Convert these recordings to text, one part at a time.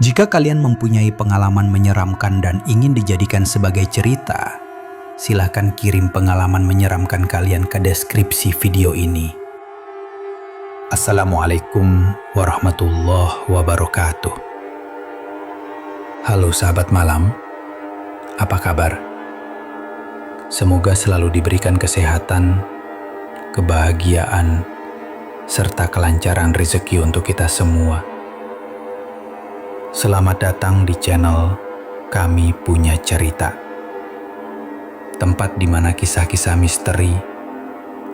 Jika kalian mempunyai pengalaman menyeramkan dan ingin dijadikan sebagai cerita, silahkan kirim pengalaman menyeramkan kalian ke deskripsi video ini. Assalamualaikum warahmatullahi wabarakatuh. Halo sahabat malam, apa kabar? Semoga selalu diberikan kesehatan, kebahagiaan, serta kelancaran rezeki untuk kita semua. Selamat datang di channel Kami Punya Cerita, tempat di mana kisah-kisah misteri,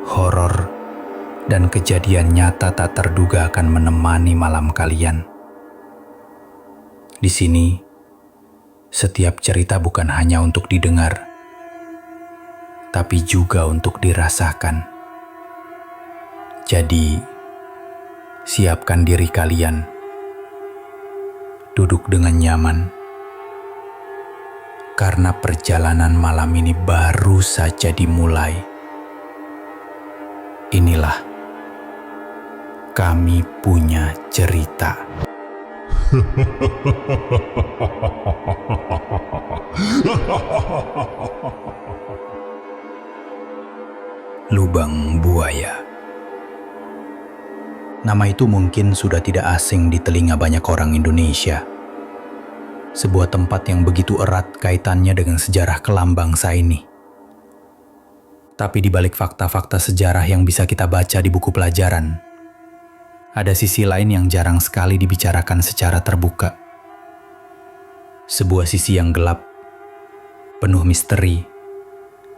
horor, dan kejadian nyata tak terduga akan menemani malam kalian. Di sini, setiap cerita bukan hanya untuk didengar, tapi juga untuk dirasakan. Jadi, siapkan diri kalian. Duduk dengan nyaman, karena perjalanan malam ini baru saja dimulai. Inilah Kami Punya Cerita. Lubang Buaya. Nama itu mungkin sudah tidak asing di telinga banyak orang Indonesia. Sebuah tempat yang begitu erat kaitannya dengan sejarah kelam bangsa ini. Tapi di balik fakta-fakta sejarah yang bisa kita baca di buku pelajaran, ada sisi lain yang jarang sekali dibicarakan secara terbuka. Sebuah sisi yang gelap, penuh misteri,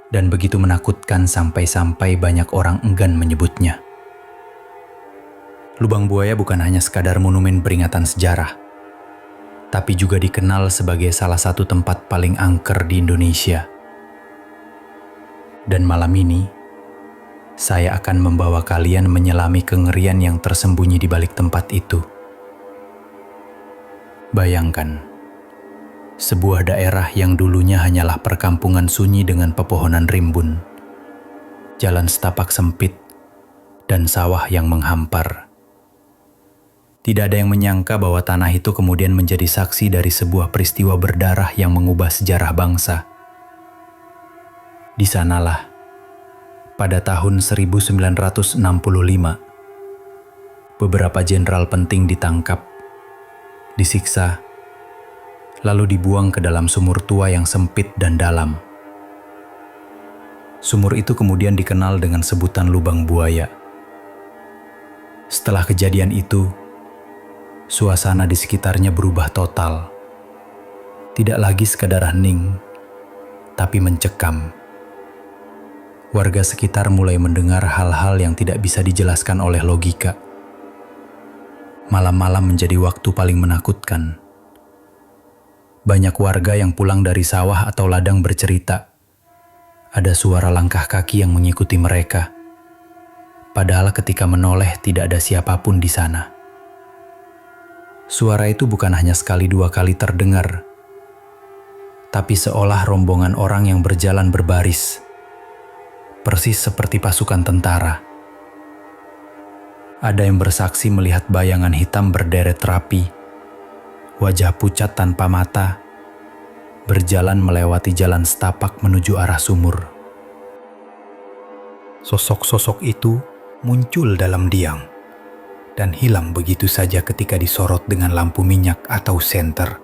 dan begitu menakutkan sampai-sampai banyak orang enggan menyebutnya. Lubang Buaya bukan hanya sekadar monumen peringatan sejarah, tapi juga dikenal sebagai salah satu tempat paling angker di Indonesia. Dan malam ini, saya akan membawa kalian menyelami kengerian yang tersembunyi di balik tempat itu. Bayangkan, sebuah daerah yang dulunya hanyalah perkampungan sunyi dengan pepohonan rimbun, jalan setapak sempit, dan sawah yang menghampar. Tidak ada yang menyangka bahwa tanah itu kemudian menjadi saksi dari sebuah peristiwa berdarah yang mengubah sejarah bangsa. Di sanalah, pada tahun 1965, beberapa jenderal penting ditangkap, disiksa, lalu dibuang ke dalam sumur tua yang sempit dan dalam. Sumur itu kemudian dikenal dengan sebutan Lubang Buaya. Setelah kejadian itu, suasana di sekitarnya berubah total. Tidak lagi sekadar hening, tapi mencekam. Warga sekitar mulai mendengar hal-hal yang tidak bisa dijelaskan oleh logika. Malam-malam menjadi waktu paling menakutkan. Banyak warga yang pulang dari sawah atau ladang bercerita. Ada suara langkah kaki yang mengikuti mereka. Padahal ketika menoleh tidak ada siapapun di sana. Suara itu bukan hanya sekali dua kali terdengar, tapi seolah rombongan orang yang berjalan berbaris, persis seperti pasukan tentara. Ada yang bersaksi melihat bayangan hitam berderet rapi, wajah pucat tanpa mata, berjalan melewati jalan setapak menuju arah sumur. Sosok-sosok itu muncul dalam diam dan hilang begitu saja ketika disorot dengan lampu minyak atau senter.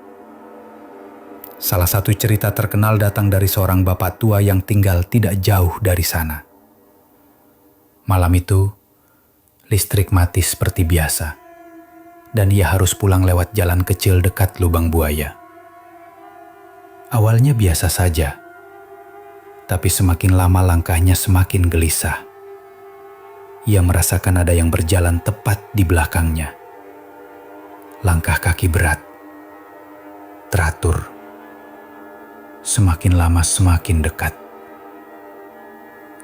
Salah satu cerita terkenal datang dari seorang bapak tua yang tinggal tidak jauh dari sana. Malam itu, listrik mati seperti biasa, dan ia harus pulang lewat jalan kecil dekat Lubang Buaya. Awalnya biasa saja, tapi semakin lama langkahnya semakin gelisah. Ia merasakan ada yang berjalan tepat di belakangnya. Langkah kaki berat, teratur, semakin lama semakin dekat.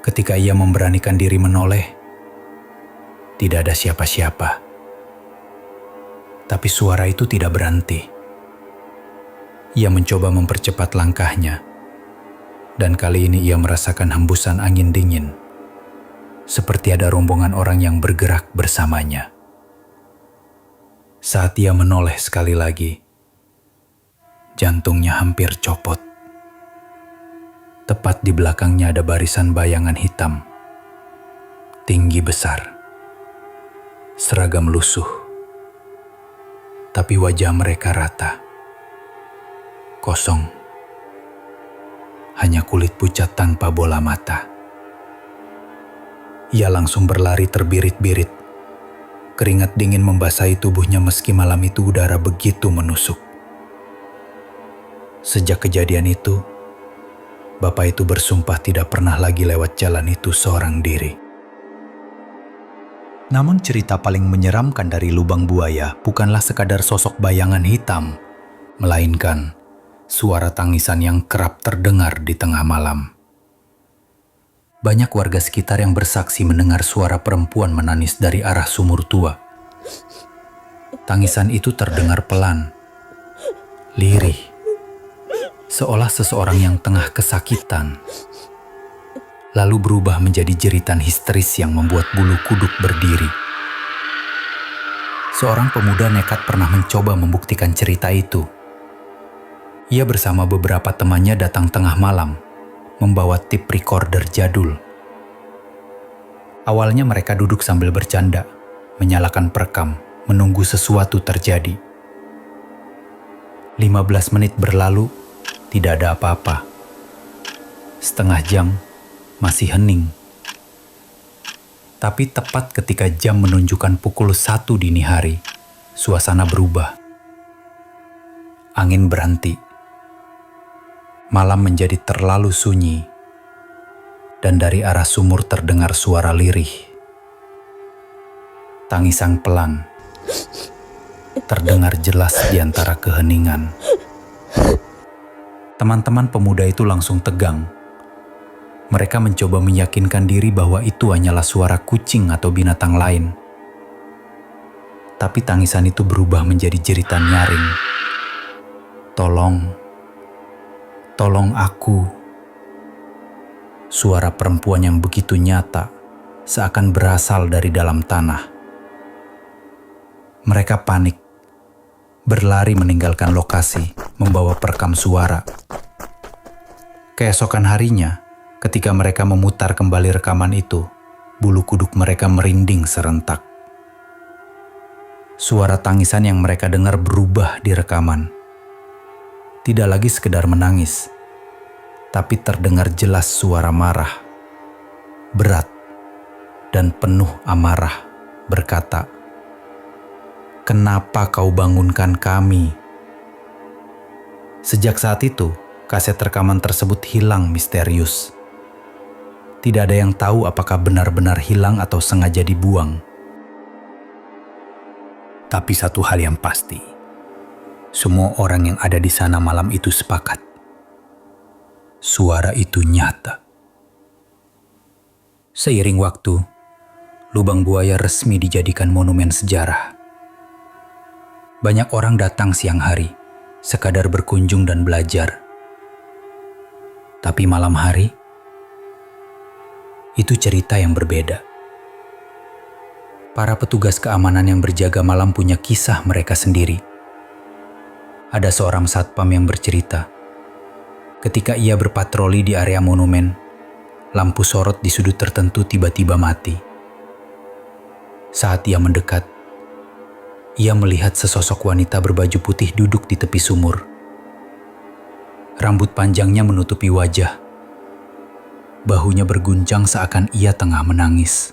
Ketika ia memberanikan diri menoleh, tidak ada siapa-siapa. Tapi suara itu tidak berhenti. Ia mencoba mempercepat langkahnya, dan kali ini ia merasakan hembusan angin dingin, seperti ada rombongan orang yang bergerak bersamanya. Saat ia menoleh sekali lagi, jantungnya hampir copot. Tepat di belakangnya ada barisan bayangan hitam, tinggi besar, seragam lusuh, tapi wajah mereka rata, kosong, hanya kulit pucat tanpa bola mata. Ia langsung berlari terbirit-birit, keringat dingin membasahi tubuhnya meski malam itu udara begitu menusuk. Sejak kejadian itu, bapak itu bersumpah tidak pernah lagi lewat jalan itu seorang diri. Namun cerita paling menyeramkan dari lubang buaya bukanlah sekadar sosok bayangan hitam, melainkan suara tangisan yang kerap terdengar di tengah malam. Banyak warga sekitar yang bersaksi mendengar suara perempuan menangis dari arah sumur tua. Tangisan itu terdengar pelan, lirih, seolah seseorang yang tengah kesakitan, lalu berubah menjadi jeritan histeris yang membuat bulu kuduk berdiri. Seorang pemuda nekat pernah mencoba membuktikan cerita itu. Ia bersama beberapa temannya datang tengah malam, membawa tip recorder jadul. Awalnya mereka duduk sambil bercanda, menyalakan perekam, menunggu sesuatu terjadi. 15 menit berlalu, tidak ada apa-apa. Setengah jam, masih hening. Tapi tepat ketika jam menunjukkan pukul 1 dini hari, suasana berubah. Angin berhenti. Malam menjadi terlalu sunyi, dan dari arah sumur terdengar suara lirih. Tangisan pelan, terdengar jelas di antara keheningan. Teman-teman pemuda itu langsung tegang. Mereka mencoba meyakinkan diri bahwa itu hanyalah suara kucing atau binatang lain. Tapi tangisan itu berubah menjadi jeritan nyaring. Tolong aku. Suara perempuan yang begitu nyata, seakan berasal dari dalam tanah. Mereka panik, berlari meninggalkan lokasi, membawa perekam suara. Keesokan harinya, ketika mereka memutar kembali rekaman itu, bulu kuduk mereka merinding serentak. Suara tangisan yang mereka dengar berubah di rekaman. Tidak lagi sekedar menangis, tapi terdengar jelas suara marah, berat, dan penuh amarah, berkata, "Kenapa kau bangunkan kami?" Sejak saat itu, kaset rekaman tersebut hilang misterius. Tidak ada yang tahu apakah benar-benar hilang atau sengaja dibuang. Tapi satu hal yang pasti, semua orang yang ada di sana malam itu sepakat. Suara itu nyata. Seiring waktu, lubang buaya resmi dijadikan monumen sejarah. Banyak orang datang siang hari, sekadar berkunjung dan belajar. Tapi malam hari, itu cerita yang berbeda. Para petugas keamanan yang berjaga malam punya kisah mereka sendiri. Ada seorang satpam yang bercerita, ketika ia berpatroli di area monumen, lampu sorot di sudut tertentu tiba-tiba mati. Saat ia mendekat, ia melihat sesosok wanita berbaju putih duduk di tepi sumur. Rambut panjangnya menutupi wajah. Bahunya berguncang seakan ia tengah menangis.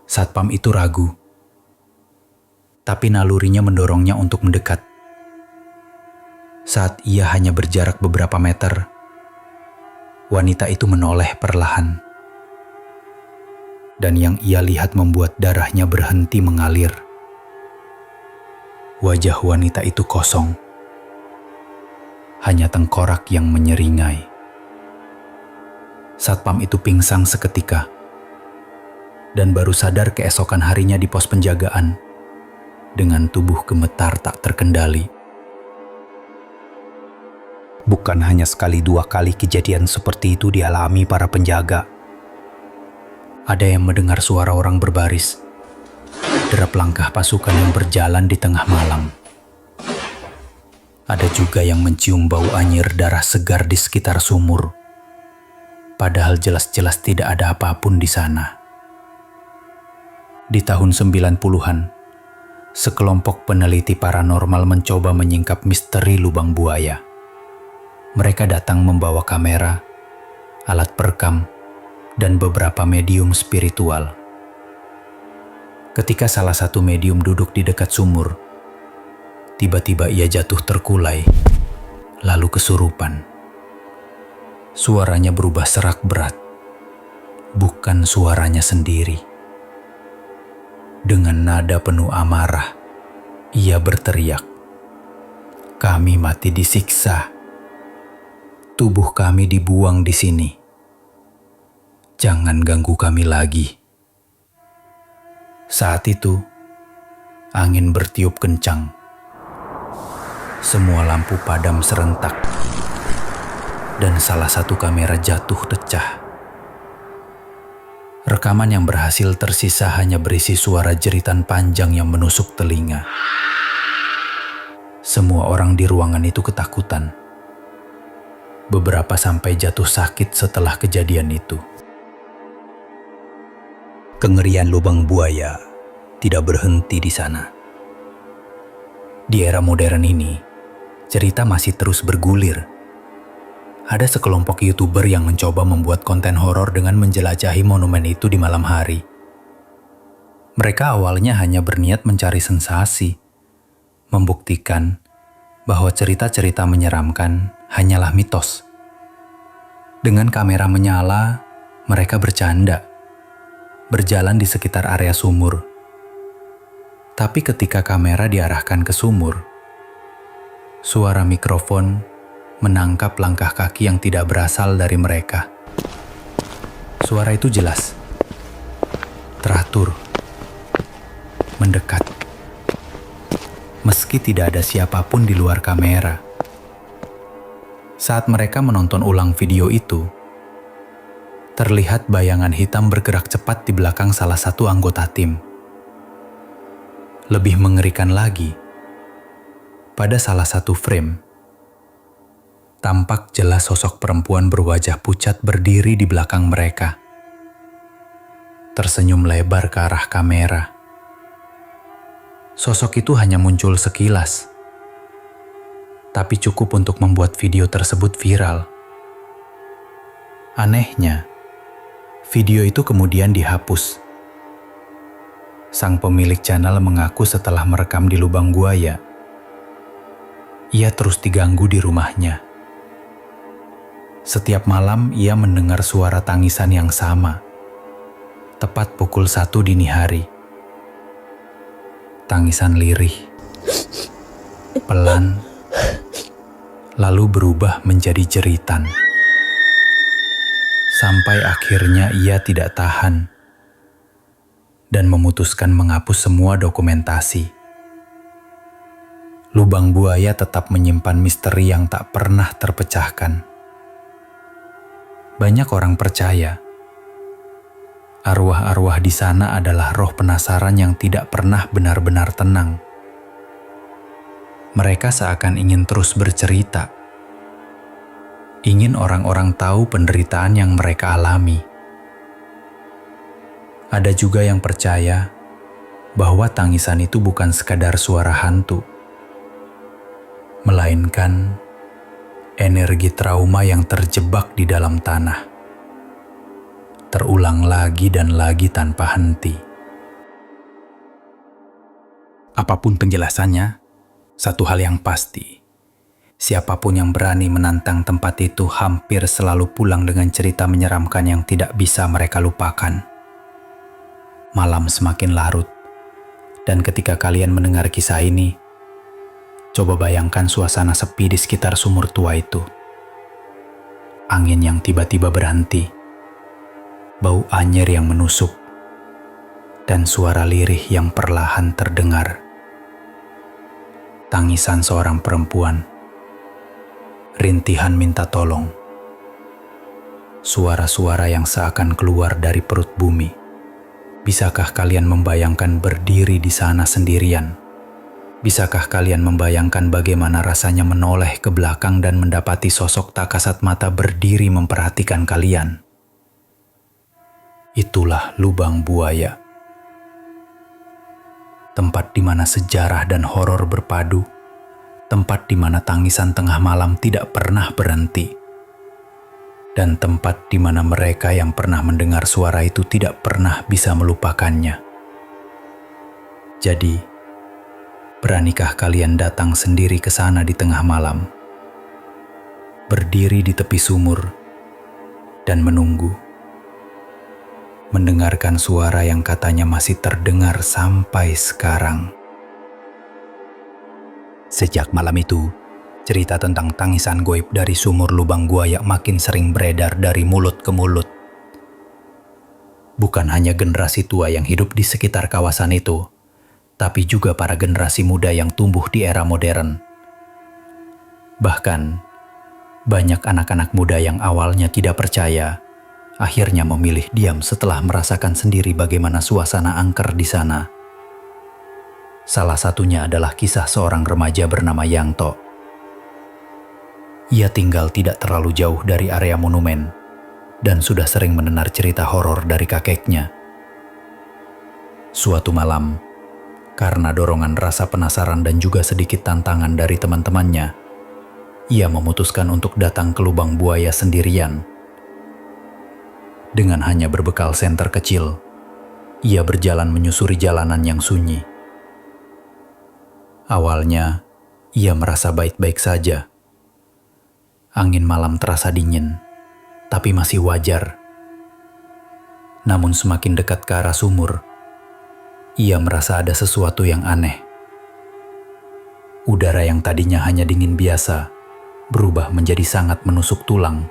Satpam itu ragu, tapi nalurinya mendorongnya untuk mendekat. Saat ia hanya berjarak beberapa meter, wanita itu menoleh perlahan. Dan yang ia lihat membuat darahnya berhenti mengalir. Wajah wanita itu kosong. Hanya tengkorak yang menyeringai. Satpam itu pingsan seketika. Dan baru sadar keesokan harinya di pos penjagaan. Dengan tubuh gemetar tak terkendali. Bukan hanya sekali dua kali kejadian seperti itu dialami para penjaga. Ada yang mendengar suara orang berbaris, derap langkah pasukan yang berjalan di tengah malam. Ada juga yang mencium bau anyir darah segar di sekitar sumur. Padahal jelas-jelas tidak ada apapun di sana. Di tahun 90-an, sekelompok peneliti paranormal mencoba menyingkap misteri lubang buaya. Mereka datang membawa kamera, alat perekam, dan beberapa medium spiritual. Ketika salah satu medium duduk di dekat sumur, tiba-tiba ia jatuh terkulai, lalu kesurupan. Suaranya berubah serak berat, bukan suaranya sendiri. Dengan nada penuh amarah, ia berteriak, "Kami mati disiksa. Tubuh kami dibuang di sini. Jangan ganggu kami lagi." Saat itu, angin bertiup kencang. Semua lampu padam serentak, dan salah satu kamera jatuh pecah. Rekaman yang berhasil tersisa hanya berisi suara jeritan panjang yang menusuk telinga. Semua orang di ruangan itu ketakutan. Beberapa sampai jatuh sakit setelah kejadian itu. Kengerian lubang buaya tidak berhenti di sana. Di era modern ini, cerita masih terus bergulir. Ada sekelompok YouTuber yang mencoba membuat konten horor dengan menjelajahi monumen itu di malam hari. Mereka awalnya hanya berniat mencari sensasi, membuktikan bahwa cerita-cerita menyeramkan hanyalah mitos. Dengan kamera menyala, mereka bercanda, berjalan di sekitar area sumur. Tapi ketika kamera diarahkan ke sumur, suara mikrofon menangkap langkah kaki yang tidak berasal dari mereka. Suara itu jelas, teratur, mendekat. Meski tidak ada siapapun di luar kamera. Saat mereka menonton ulang video itu, terlihat bayangan hitam bergerak cepat di belakang salah satu anggota tim. Lebih mengerikan lagi, pada salah satu frame, tampak jelas sosok perempuan berwajah pucat berdiri di belakang mereka. Tersenyum lebar ke arah kamera. Sosok itu hanya muncul sekilas, tapi cukup untuk membuat video tersebut viral. Anehnya, video itu kemudian dihapus. Sang pemilik channel mengaku setelah merekam di lubang buaya, ia terus diganggu di rumahnya. Setiap malam ia mendengar suara tangisan yang sama, tepat pukul 1 dini hari. Tangisan lirih, pelan, lalu berubah menjadi jeritan. Sampai akhirnya ia tidak tahan dan memutuskan menghapus semua dokumentasi. Lubang buaya tetap menyimpan misteri yang tak pernah terpecahkan. Banyak orang percaya arwah-arwah di sana adalah roh penasaran yang tidak pernah benar-benar tenang. Mereka seakan ingin terus bercerita, ingin orang-orang tahu penderitaan yang mereka alami. Ada juga yang percaya bahwa tangisan itu bukan sekadar suara hantu, melainkan energi trauma yang terjebak di dalam tanah, terulang lagi dan lagi tanpa henti. Apapun penjelasannya, satu hal yang pasti, siapapun yang berani menantang tempat itu hampir selalu pulang dengan cerita menyeramkan yang tidak bisa mereka lupakan. Malam semakin larut, dan ketika kalian mendengar kisah ini, coba bayangkan suasana sepi di sekitar sumur tua itu. Angin yang tiba-tiba berhenti, bau anyir yang menusuk, dan suara lirih yang perlahan terdengar. Tangisan seorang perempuan, rintihan minta tolong, suara-suara yang seakan keluar dari perut bumi. Bisakah kalian membayangkan berdiri di sana sendirian, Bisakah kalian membayangkan bagaimana rasanya menoleh ke belakang dan mendapati sosok tak kasat mata berdiri memperhatikan kalian? Itulah lubang buaya. Tempat di mana sejarah dan horor berpadu, tempat di mana tangisan tengah malam tidak pernah berhenti, dan tempat di mana mereka yang pernah mendengar suara itu tidak pernah bisa melupakannya. Jadi, beranikah kalian datang sendiri ke sana di tengah malam, berdiri di tepi sumur, dan mendengarkan suara yang katanya masih terdengar sampai sekarang? Sejak malam itu, cerita tentang tangisan goib dari sumur lubang buaya makin sering beredar dari mulut ke mulut. Bukan hanya generasi tua yang hidup di sekitar kawasan itu, tapi juga para generasi muda yang tumbuh di era modern. Bahkan, banyak anak-anak muda yang awalnya tidak percaya, akhirnya memilih diam setelah merasakan sendiri bagaimana suasana angker di sana. Salah satunya adalah kisah seorang remaja bernama Yanto. Ia tinggal tidak terlalu jauh dari area monumen dan sudah sering mendengar cerita horor dari kakeknya. Suatu malam, karena dorongan rasa penasaran dan juga sedikit tantangan dari teman-temannya, ia memutuskan untuk datang ke lubang buaya sendirian. Dengan hanya berbekal senter kecil, ia berjalan menyusuri jalanan yang sunyi. Awalnya, ia merasa baik-baik saja. Angin malam terasa dingin, tapi masih wajar. Namun semakin dekat ke arah sumur, ia merasa ada sesuatu yang aneh. Udara yang tadinya hanya dingin biasa berubah menjadi sangat menusuk tulang,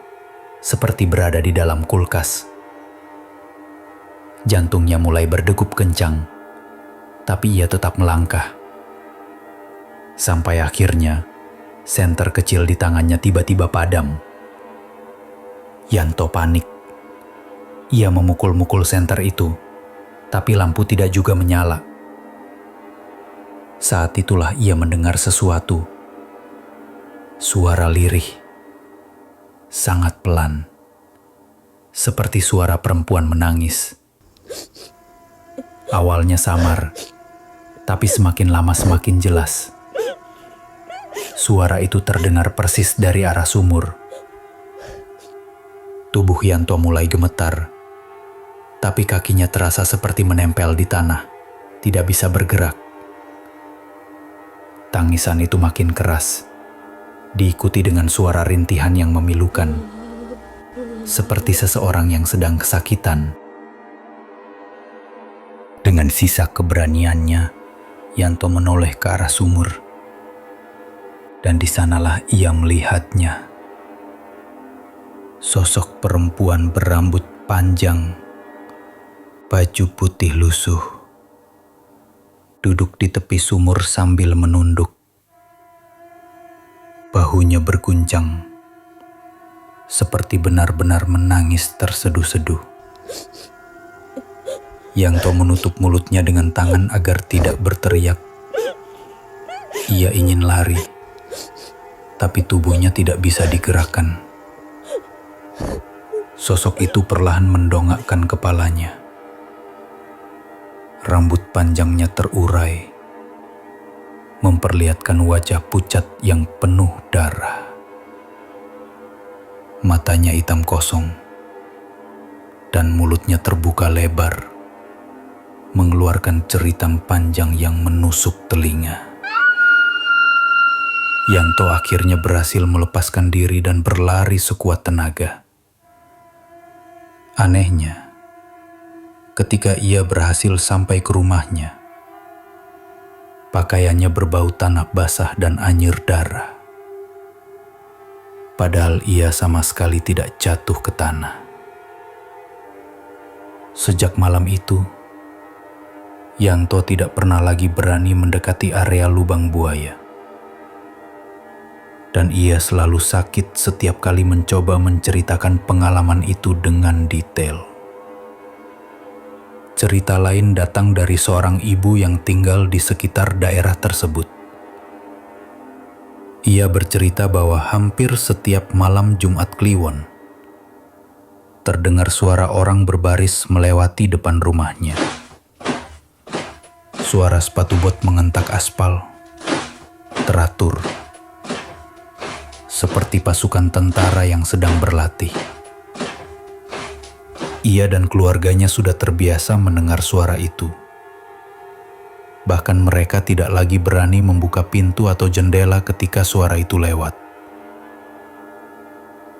seperti berada di dalam kulkas. Jantungnya mulai berdegup kencang, tapi ia tetap melangkah. Sampai akhirnya, senter kecil di tangannya tiba-tiba padam. Yanto panik. Ia memukul-mukul senter itu, tapi lampu tidak juga menyala. Saat itulah ia mendengar sesuatu. Suara lirih, sangat pelan, seperti suara perempuan menangis. Awalnya samar, tapi semakin lama semakin jelas. Suara itu terdengar persis dari arah sumur. Tubuh Yanto mulai gemetar, tapi kakinya terasa seperti menempel di tanah, tidak bisa bergerak. Tangisan itu makin keras, diikuti dengan suara rintihan yang memilukan, seperti seseorang yang sedang kesakitan. Dengan sisa keberaniannya, Yanto menoleh ke arah sumur, dan di sanalah ia melihatnya. Sosok perempuan berambut panjang, baju putih lusuh, duduk di tepi sumur sambil menunduk. Bahunya berguncang, seperti benar-benar menangis terseduh-seduh. Yanto menutup mulutnya dengan tangan agar tidak berteriak. Ia ingin lari, tapi tubuhnya tidak bisa digerakkan. Sosok itu perlahan mendongakkan kepalanya. Rambut panjangnya terurai, memperlihatkan wajah pucat yang penuh darah. Matanya hitam kosong, dan mulutnya terbuka lebar, mengeluarkan ceritan panjang yang menusuk telinga. Yanto akhirnya berhasil melepaskan diri dan berlari sekuat tenaga. Anehnya, ketika ia berhasil sampai ke rumahnya, pakaiannya berbau tanah basah dan anyir darah. Padahal ia sama sekali tidak jatuh ke tanah. Sejak malam itu, Yanto tidak pernah lagi berani mendekati area lubang buaya. Dan ia selalu sakit setiap kali mencoba menceritakan pengalaman itu dengan detail. Cerita lain datang dari seorang ibu yang tinggal di sekitar daerah tersebut. Ia bercerita bahwa hampir setiap malam Jumat Kliwon, terdengar suara orang berbaris melewati depan rumahnya. Suara sepatu bot mengentak aspal, teratur, seperti pasukan tentara yang sedang berlatih. Ia dan keluarganya sudah terbiasa mendengar suara itu. Bahkan mereka tidak lagi berani membuka pintu atau jendela ketika suara itu lewat.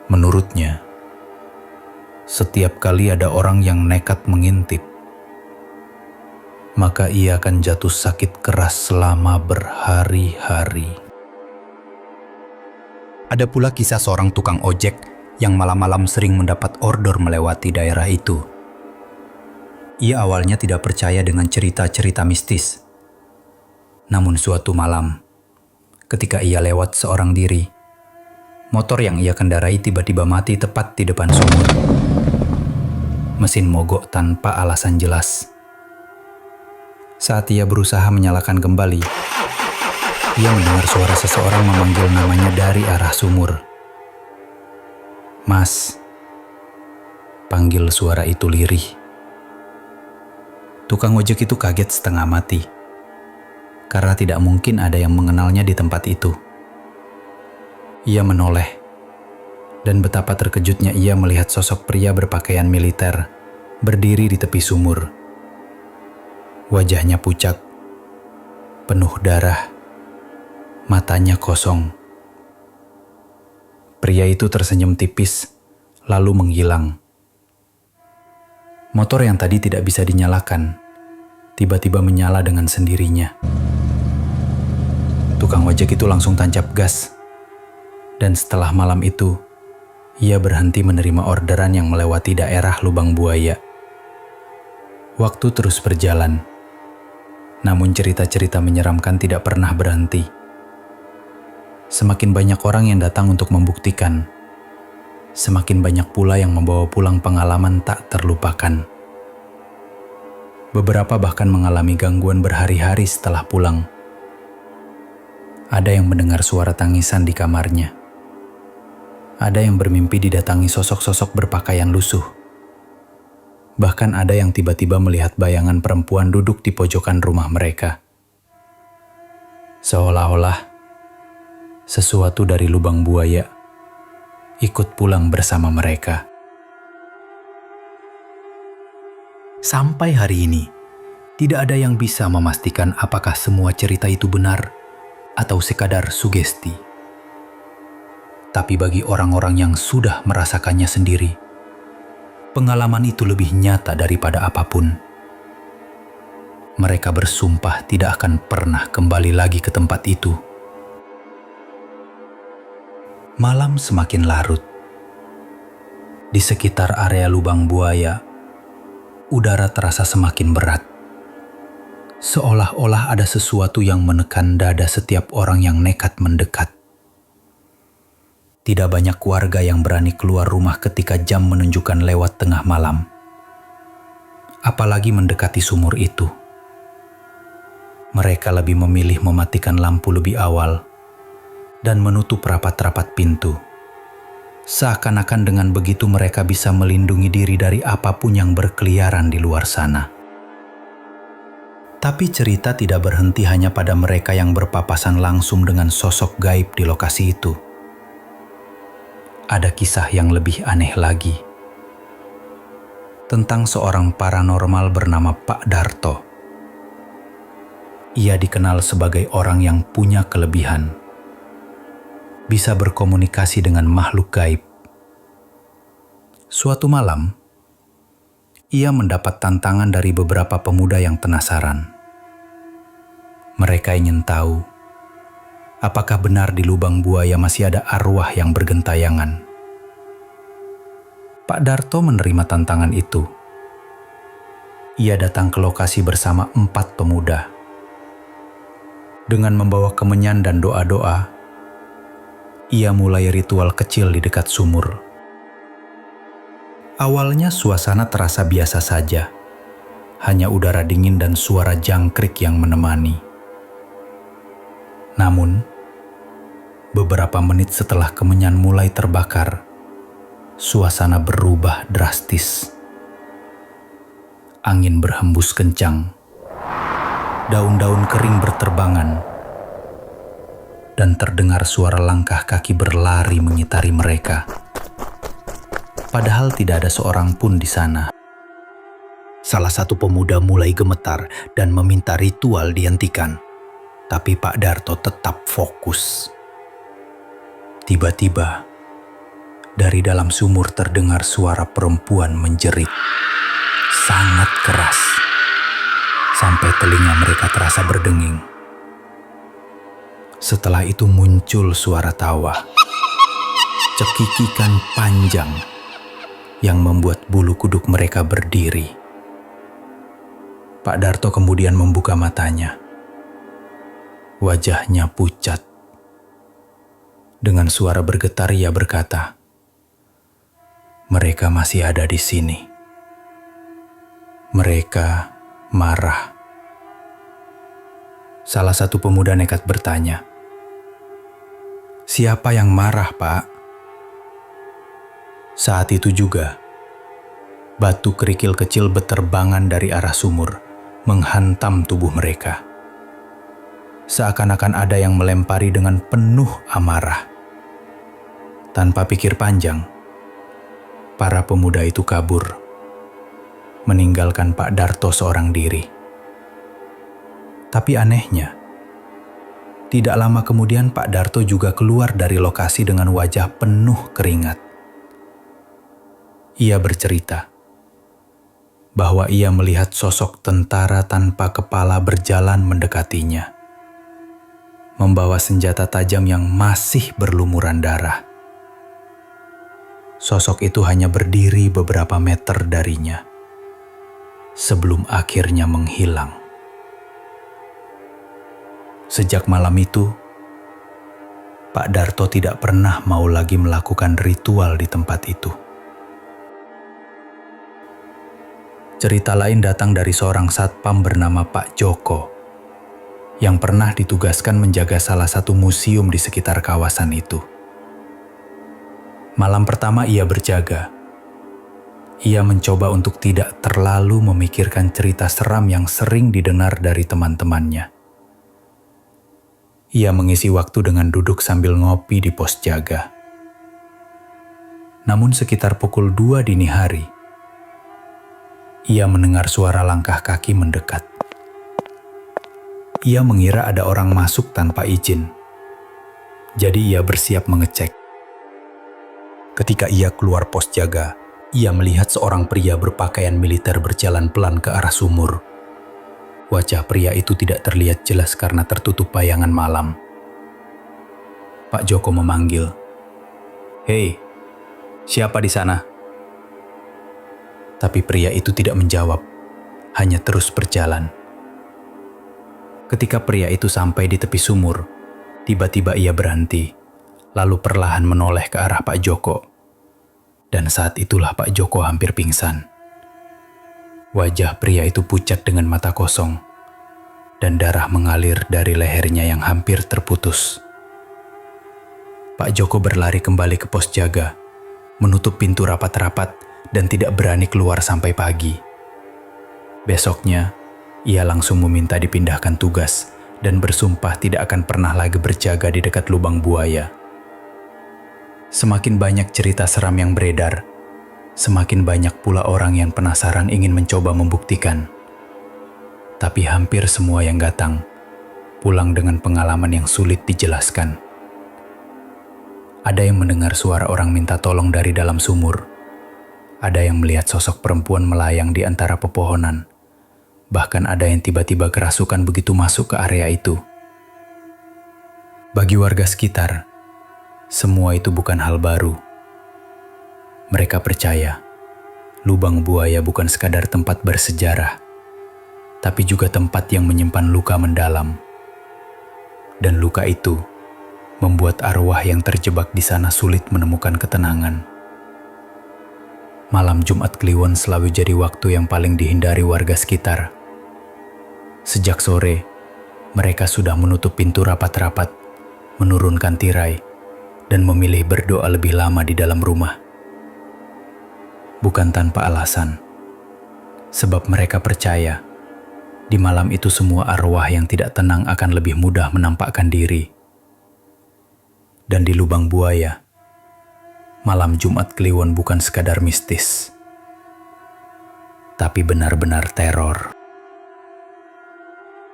Menurutnya, setiap kali ada orang yang nekat mengintip, maka ia akan jatuh sakit keras selama berhari-hari. Ada pula kisah seorang tukang ojek yang malam-malam sering mendapat order melewati daerah itu. Ia awalnya tidak percaya dengan cerita-cerita mistis. Namun suatu malam, ketika ia lewat seorang diri, motor yang ia kendarai tiba-tiba mati tepat di depan sumur. Mesin mogok tanpa alasan jelas. Saat ia berusaha menyalakan kembali, ia mendengar suara seseorang memanggil namanya dari arah sumur. "Mas," panggil suara itu lirih. Tukang ojek itu kaget setengah mati, karena tidak mungkin ada yang mengenalnya di tempat itu. Ia menoleh, dan betapa terkejutnya ia melihat sosok pria berpakaian militer berdiri di tepi sumur. Wajahnya pucat, penuh darah, matanya kosong. Pria itu tersenyum tipis, lalu menghilang. Motor yang tadi tidak bisa dinyalakan, tiba-tiba menyala dengan sendirinya. Tukang ojek itu langsung tancap gas, dan setelah malam itu, ia berhenti menerima orderan yang melewati daerah Lubang Buaya. Waktu terus berjalan, namun cerita-cerita menyeramkan tidak pernah berhenti. Semakin banyak orang yang datang untuk membuktikan, semakin banyak pula yang membawa pulang pengalaman tak terlupakan. Beberapa bahkan mengalami gangguan berhari-hari setelah pulang. Ada yang mendengar suara tangisan di kamarnya. Ada yang bermimpi didatangi sosok-sosok berpakaian lusuh. Bahkan ada yang tiba-tiba melihat bayangan perempuan duduk di pojokan rumah mereka. Seolah-olah sesuatu dari lubang buaya ikut pulang bersama mereka. Sampai hari ini, tidak ada yang bisa memastikan apakah semua cerita itu benar atau sekadar sugesti. Tapi bagi orang-orang yang sudah merasakannya sendiri, pengalaman itu lebih nyata daripada apapun. Mereka bersumpah tidak akan pernah kembali lagi ke tempat itu. Malam semakin larut. Di sekitar area lubang buaya, udara terasa semakin berat. Seolah-olah ada sesuatu yang menekan dada setiap orang yang nekat mendekat. Tidak banyak warga yang berani keluar rumah ketika jam menunjukkan lewat tengah malam. Apalagi mendekati sumur itu. Mereka lebih memilih mematikan lampu lebih awal dan menutup rapat-rapat pintu. Seakan-akan dengan begitu mereka bisa melindungi diri dari apapun yang berkeliaran di luar sana. Tapi cerita tidak berhenti hanya pada mereka yang berpapasan langsung dengan sosok gaib di lokasi itu. Ada kisah yang lebih aneh lagi. Tentang seorang paranormal bernama Pak Darto. Ia dikenal sebagai orang yang punya kelebihan. Bisa berkomunikasi dengan makhluk gaib. Suatu malam, ia mendapat tantangan dari beberapa pemuda yang penasaran. Mereka ingin tahu, apakah benar di lubang buaya masih ada arwah yang bergentayangan. Pak Darto menerima tantangan itu. Ia datang ke lokasi bersama 4 pemuda. Dengan membawa kemenyan dan doa-doa, ia mulai ritual kecil di dekat sumur. Awalnya suasana terasa biasa saja. Hanya udara dingin dan suara jangkrik yang menemani. Namun, Beberapa menit setelah kemenyan mulai terbakar, suasana berubah drastis. Angin berhembus kencang, daun-daun kering berterbangan, dan terdengar suara langkah kaki berlari mengitari mereka. Padahal tidak ada seorang pun di sana. Salah satu pemuda mulai gemetar dan meminta ritual dihentikan. Tapi Pak Darto tetap fokus. Tiba-tiba, dari dalam sumur terdengar suara perempuan menjerit. Sangat keras. Sampai telinga mereka terasa berdenging. Setelah itu muncul suara tawa. Cekikikan panjang yang membuat bulu kuduk mereka berdiri. Pak Darto kemudian membuka matanya. Wajahnya pucat. Dengan suara bergetar ia berkata, "Mereka masih ada di sini. Mereka marah." Salah satu pemuda nekat bertanya, "Siapa yang marah, Pak?" Saat itu juga, batu kerikil kecil beterbangan dari arah sumur, menghantam tubuh mereka. Seakan-akan ada yang melempari dengan penuh amarah. Tanpa pikir panjang, para pemuda itu kabur, meninggalkan Pak Darto seorang diri. Tapi anehnya, tidak lama kemudian Pak Darto juga keluar dari lokasi dengan wajah penuh keringat. Ia bercerita bahwa ia melihat sosok tentara tanpa kepala berjalan mendekatinya, membawa senjata tajam yang masih berlumuran darah. Sosok itu hanya berdiri beberapa meter darinya, sebelum akhirnya menghilang. Sejak malam itu, Pak Darto tidak pernah mau lagi melakukan ritual di tempat itu. Cerita lain datang dari seorang satpam bernama Pak Joko, yang pernah ditugaskan menjaga salah satu museum di sekitar kawasan itu. Malam pertama ia berjaga. Ia mencoba untuk tidak terlalu memikirkan cerita seram yang sering didengar dari teman-temannya. Ia mengisi waktu dengan duduk sambil ngopi di pos jaga. Namun sekitar pukul 2 dini hari, ia mendengar suara langkah kaki mendekat. Ia mengira ada orang masuk tanpa izin. Jadi ia bersiap mengecek. Ketika ia keluar pos jaga, ia melihat seorang pria berpakaian militer berjalan pelan ke arah sumur. Wajah pria itu tidak terlihat jelas karena tertutup bayangan malam. Pak Joko memanggil, "Hei, siapa di sana?" Tapi pria itu tidak menjawab, hanya terus berjalan. Ketika pria itu sampai di tepi sumur, tiba-tiba ia berhenti, lalu perlahan menoleh ke arah Pak Joko. Dan saat itulah Pak Joko hampir pingsan. Wajah pria itu pucat dengan mata kosong, dan darah mengalir dari lehernya yang hampir terputus. Pak Joko berlari kembali ke pos jaga, menutup pintu rapat-rapat dan tidak berani keluar sampai pagi. Besoknya, ia langsung meminta dipindahkan tugas dan bersumpah tidak akan pernah lagi berjaga di dekat lubang buaya. Semakin banyak cerita seram yang beredar, semakin banyak pula orang yang penasaran ingin mencoba membuktikan. Tapi hampir semua yang datang pulang dengan pengalaman yang sulit dijelaskan. Ada yang mendengar suara orang minta tolong dari dalam sumur. Ada yang melihat sosok perempuan melayang di antara pepohonan. Bahkan ada yang tiba-tiba kerasukan begitu masuk ke area itu. Bagi warga sekitar, semua itu bukan hal baru. Mereka percaya lubang buaya bukan sekadar tempat bersejarah, tapi juga tempat yang menyimpan luka mendalam. Dan luka itu membuat arwah yang terjebak di sana sulit menemukan ketenangan. Malam Jumat Kliwon selalu jadi waktu yang paling dihindari warga sekitar. Sejak sore, mereka sudah menutup pintu rapat-rapat menurunkan tirai, dan memilih berdoa lebih lama di dalam rumah. Bukan tanpa alasan, sebab mereka percaya di malam itu semua arwah yang tidak tenang akan lebih mudah menampakkan diri. Dan di lubang buaya, malam Jumat Kliwon bukan sekadar mistis, tapi benar-benar teror.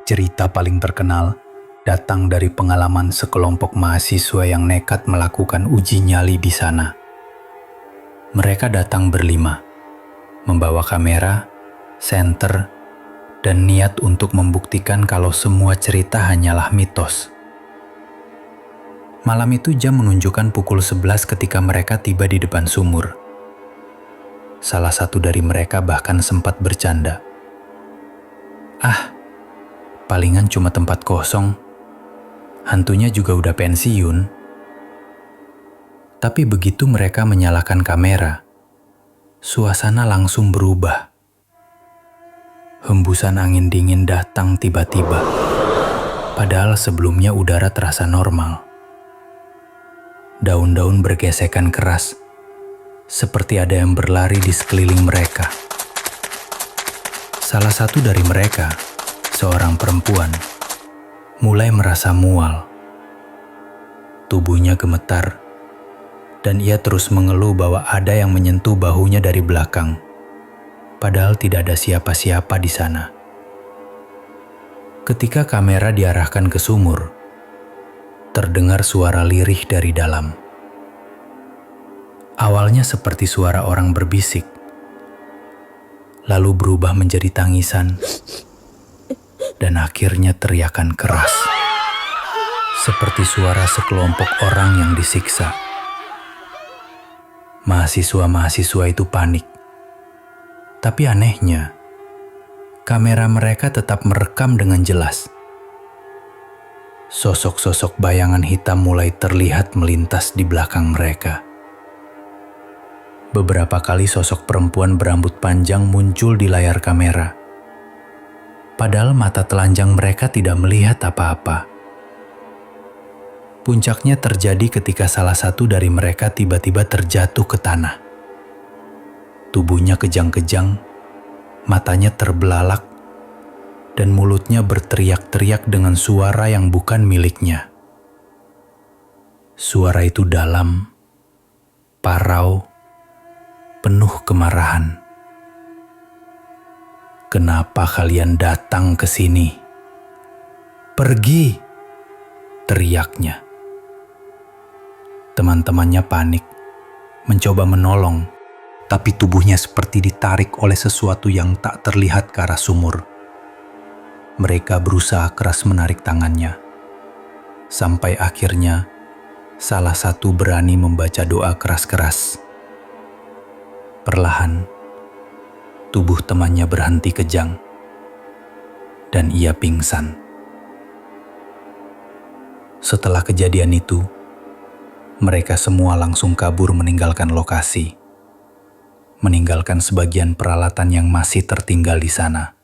Cerita paling terkenal datang dari pengalaman sekelompok mahasiswa yang nekat melakukan uji nyali di sana. Mereka datang berlima, membawa kamera, senter, dan niat untuk membuktikan kalau semua cerita hanyalah mitos. Malam itu jam menunjukkan pukul 11 ketika mereka tiba di depan sumur. Salah satu dari mereka bahkan sempat bercanda. Palingan cuma tempat kosong. Hantunya juga udah pensiun. Tapi begitu mereka menyalakan kamera, suasana langsung berubah. Hembusan angin dingin datang tiba-tiba, padahal sebelumnya udara terasa normal. Daun-daun bergesekan keras, seperti ada yang berlari di sekeliling mereka. Salah satu dari mereka, seorang perempuan, mulai merasa mual. Tubuhnya gemetar, dan ia terus mengeluh bahwa ada yang menyentuh bahunya dari belakang, padahal tidak ada siapa-siapa di sana. Ketika kamera diarahkan ke sumur, terdengar suara lirih dari dalam. Awalnya seperti suara orang berbisik, lalu berubah menjadi tangisan, dan akhirnya teriakan keras, seperti suara sekelompok orang yang disiksa. Mahasiswa-mahasiswa itu panik. Tapi anehnya, kamera mereka tetap merekam dengan jelas. Sosok-sosok bayangan hitam mulai terlihat melintas di belakang mereka. Beberapa kali sosok perempuan berambut panjang muncul di layar kamera. Padahal mata telanjang mereka tidak melihat apa-apa. Puncaknya terjadi ketika salah satu dari mereka tiba-tiba terjatuh ke tanah. Tubuhnya kejang-kejang, matanya terbelalak, dan mulutnya berteriak-teriak dengan suara yang bukan miliknya. Suara itu dalam, parau, penuh kemarahan. "Kenapa kalian datang ke sini? Pergi!" teriaknya. Teman-temannya panik, mencoba menolong, tapi tubuhnya seperti ditarik oleh sesuatu yang tak terlihat ke arah sumur. Mereka berusaha keras menarik tangannya, sampai akhirnya salah satu berani membaca doa keras-keras. Perlahan, tubuh temannya berhenti kejang, dan ia pingsan. Setelah kejadian itu, mereka semua langsung kabur meninggalkan lokasi, meninggalkan sebagian peralatan yang masih tertinggal di sana.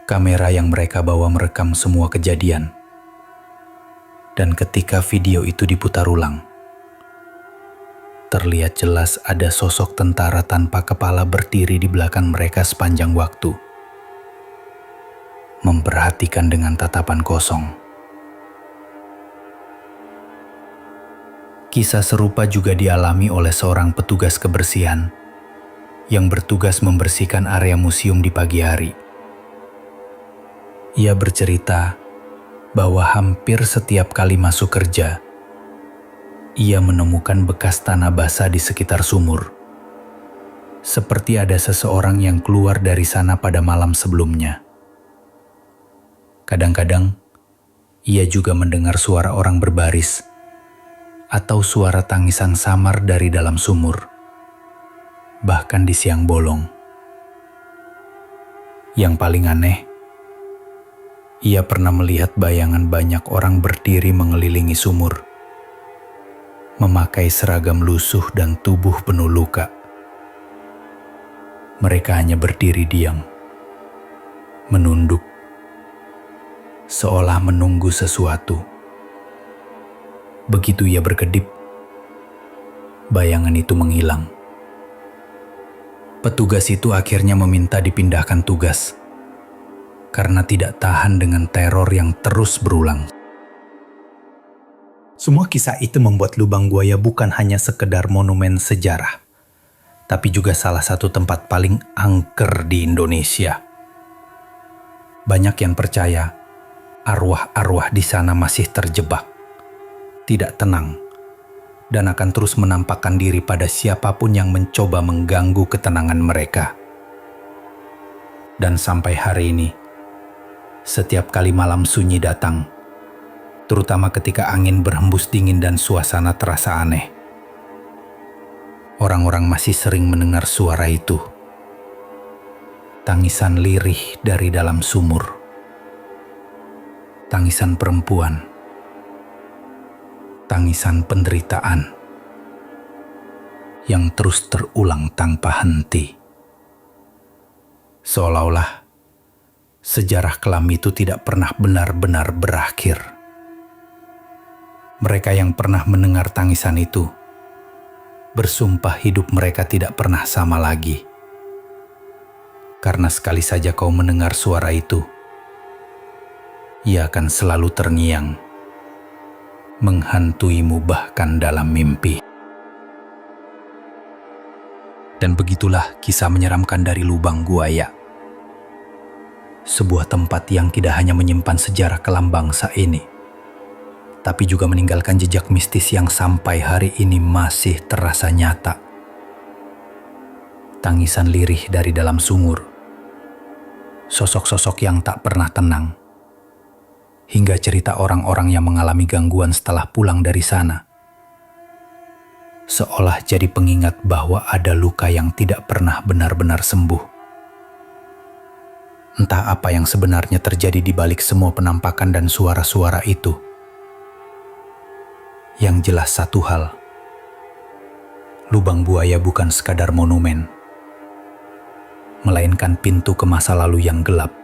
Kamera yang mereka bawa merekam semua kejadian. Dan ketika video itu diputar ulang, terlihat jelas ada sosok tentara tanpa kepala berdiri di belakang mereka sepanjang waktu, memperhatikan dengan tatapan kosong. Kisah serupa juga dialami oleh seorang petugas kebersihan yang bertugas membersihkan area museum di pagi hari. Ia bercerita bahwa hampir setiap kali masuk kerja, ia menemukan bekas tanah basah di sekitar sumur. Seperti ada seseorang yang keluar dari sana pada malam sebelumnya. Kadang-kadang, ia juga mendengar suara orang berbaris atau suara tangisan samar dari dalam sumur, bahkan di siang bolong. Yang paling aneh, ia pernah melihat bayangan banyak orang berdiri mengelilingi sumur, memakai seragam lusuh dan tubuh penuh luka. Mereka hanya berdiri diam, menunduk, seolah menunggu sesuatu. Begitu ia berkedip, bayangan itu menghilang. Petugas itu akhirnya meminta dipindahkan tugas karena tidak tahan dengan teror yang terus berulang. Semua kisah itu membuat Lubang Buaya bukan hanya sekedar monumen sejarah, tapi juga salah satu tempat paling angker di Indonesia. Banyak yang percaya arwah-arwah di sana masih terjebak, tidak tenang, dan akan terus menampakkan diri pada siapapun yang mencoba mengganggu ketenangan mereka. Dan sampai hari ini, setiap kali malam sunyi datang, terutama ketika angin berhembus dingin dan suasana terasa aneh, orang-orang masih sering mendengar suara itu. Tangisan lirih dari dalam sumur. Tangisan perempuan. Tangisan penderitaan yang terus terulang tanpa henti. Seolah-olah sejarah kelam itu tidak pernah benar-benar berakhir. Mereka yang pernah mendengar tangisan itu bersumpah hidup mereka tidak pernah sama lagi. Karena sekali saja kau mendengar suara itu, ia akan selalu terngiang, menghantuimu bahkan dalam mimpi. Dan begitulah kisah menyeramkan dari Lubang Buaya. Sebuah tempat yang tidak hanya menyimpan sejarah kelam bangsa ini, tapi juga meninggalkan jejak mistis yang sampai hari ini masih terasa nyata. Tangisan lirih dari dalam sumur, sosok-sosok yang tak pernah tenang, hingga cerita orang-orang yang mengalami gangguan setelah pulang dari sana. Seolah jadi pengingat bahwa ada luka yang tidak pernah benar-benar sembuh. Entah apa yang sebenarnya terjadi di balik semua penampakan dan suara-suara itu. Yang jelas satu hal, Lubang Buaya bukan sekadar monumen, melainkan pintu ke masa lalu yang gelap,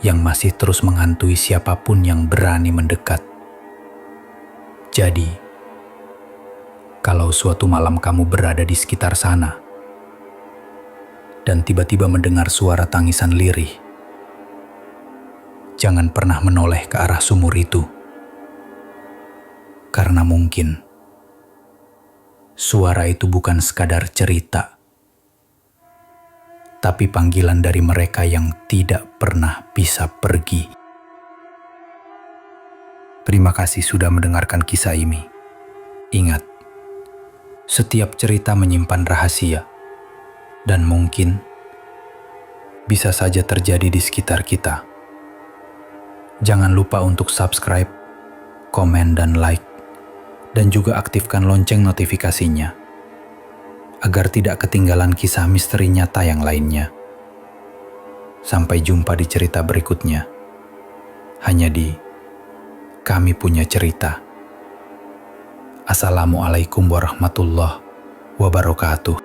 yang masih terus menghantui siapapun yang berani mendekat. Jadi, kalau suatu malam kamu berada di sekitar sana, dan tiba-tiba mendengar suara tangisan lirih, jangan pernah menoleh ke arah sumur itu. Karena mungkin suara itu bukan sekadar cerita, tapi panggilan dari mereka yang tidak pernah bisa pergi. Terima kasih sudah mendengarkan kisah ini. Ingat, setiap cerita menyimpan rahasia, dan mungkin bisa saja terjadi di sekitar kita. Jangan lupa untuk subscribe, komen, dan like, dan juga aktifkan lonceng notifikasinya, agar tidak ketinggalan kisah misteri nyata yang lainnya. Sampai jumpa di cerita berikutnya, hanya di Kami Punya Cerita. Assalamualaikum warahmatullahi wabarakatuh.